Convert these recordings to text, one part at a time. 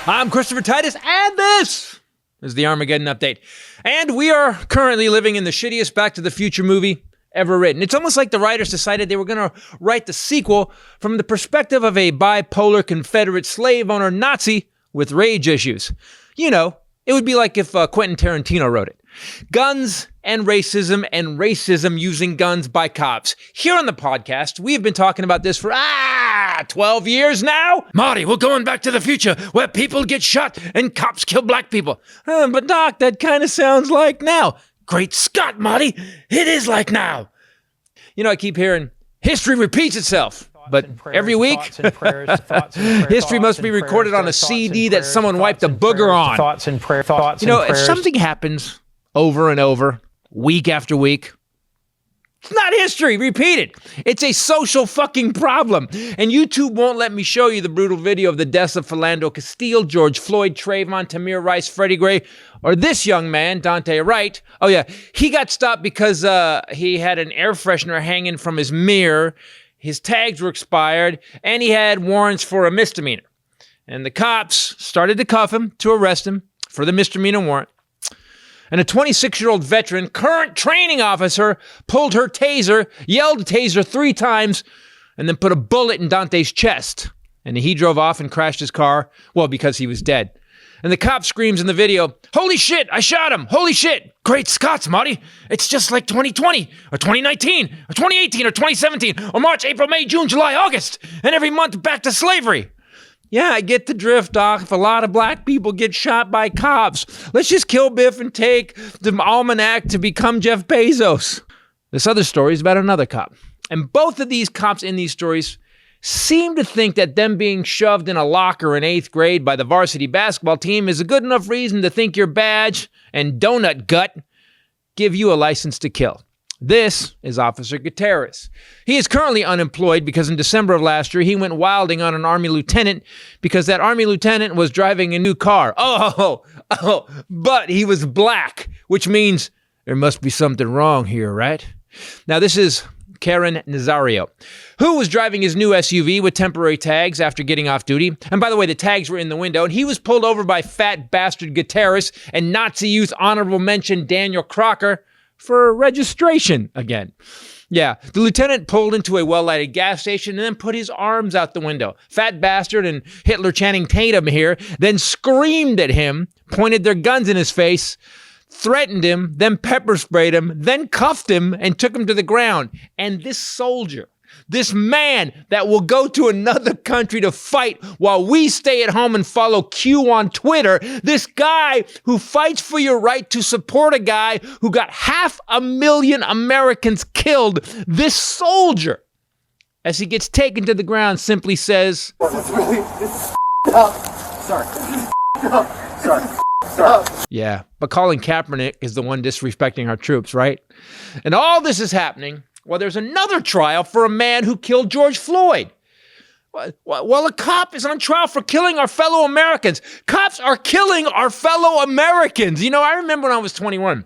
I'm Christopher Titus, and this is the Armageddon Update. And we are currently living in the shittiest Back to the Future movie ever written. It's almost like the writers decided they were going to write the sequel from the perspective of a bipolar Confederate slave owner Nazi with rage issues. You know, it would be like if Quentin Tarantino wrote it. Guns and racism using guns by cops. Here on the podcast, we've been talking about this for 12 years now. Marty, we're going back to the future where people get shot and cops kill black people. But Doc, that kind of sounds like now. Great Scott, Marty, it is like now. You know, I keep hearing history repeats itself. But every week, history must be recorded on a CD that someone wiped a booger on. You know, if something happens over and over, week after week, it's not history, repeat it. It's a social fucking problem. And YouTube won't let me show you the brutal video of the deaths of Philando Castile, George Floyd, Trayvon, Tamir Rice, Freddie Gray, or this young man, Dante Wright. Oh yeah, he got stopped because he had an air freshener hanging from his mirror. His tags were expired, and he had warrants for a misdemeanor. And the cops started to cuff him to arrest him for the misdemeanor warrant. And a 26-year-old veteran, current training officer, pulled her taser, yelled taser 3 times, and then put a bullet in Dante's chest. And he drove off and crashed his car, well, because he was dead. And the cop screams in the video, "Holy shit, I shot him! Holy shit! Great Scots, Marty! It's just like 2020, or 2019, or 2018, or 2017, or March, April, May, June, July, August, and every month back to slavery." Yeah, I get the drift, Doc. If a lot of black people get shot by cops, let's just kill Biff and take the almanac to become Jeff Bezos. This other story is about another cop. And both of these cops in these stories seem to think that them being shoved in a locker in 8th grade by the varsity basketball team is a good enough reason to think your badge and donut gut give you a license to kill. This is Officer Gutierrez. He is currently unemployed because in December of last year, he went wilding on an Army lieutenant because that Army lieutenant was driving a new car. But he was black, which means there must be something wrong here, right? Now, this is Karen Nazario, who was driving his new SUV with temporary tags after getting off duty. And by the way, the tags were in the window, and he was pulled over by fat bastard Gutierrez and Nazi youth honorable mention Daniel Crocker for registration again. Yeah, the lieutenant pulled into a well-lighted gas station and then put his arms out the window. Fat bastard and Hitler Channing Tatum here then screamed at him, pointed their guns in his face, threatened him, then pepper sprayed him, then cuffed him and took him to the ground. And this soldier, this man that will go to another country to fight while we stay at home and follow Q on Twitter, this guy who fights for your right to support a guy who got 500,000 Americans killed, this soldier, as he gets taken to the ground, simply says, Sorry. Yeah, but Colin Kaepernick is the one disrespecting our troops, right? And all this is happening while there's another trial for a man who killed George Floyd. Well, a cop is on trial for killing our fellow Americans. Cops are killing our fellow Americans. You know, I remember when I was 21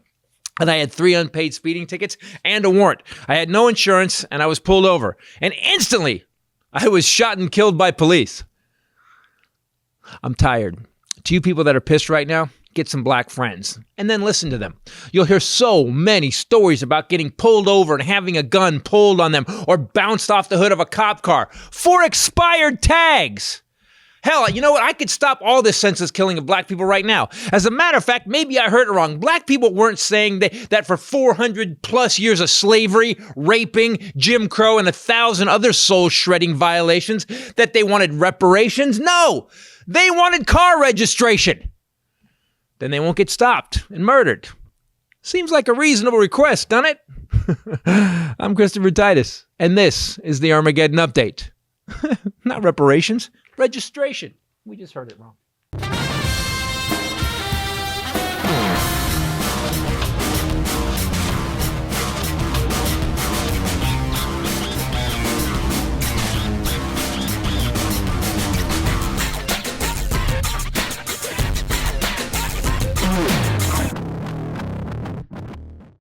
and I had 3 unpaid speeding tickets and a warrant. I had no insurance and I was pulled over. And instantly, I was shot and killed by police. I'm tired. To you people that are pissed right now, get some black friends and then listen to them. You'll hear so many stories about getting pulled over and having a gun pulled on them or bounced off the hood of a cop car for expired tags. Hell, you know what? I could stop all this senseless killing of black people right now. As a matter of fact, maybe I heard it wrong. Black people weren't saying that for 400 plus years of slavery, raping, Jim Crow, and 1,000 other soul-shredding violations that they wanted reparations. No, they wanted car registration. Then they won't get stopped and murdered. Seems like a reasonable request, doesn't it? I'm Christopher Titus, and this is the Armageddon Update. Not reparations, registration. We just heard it wrong.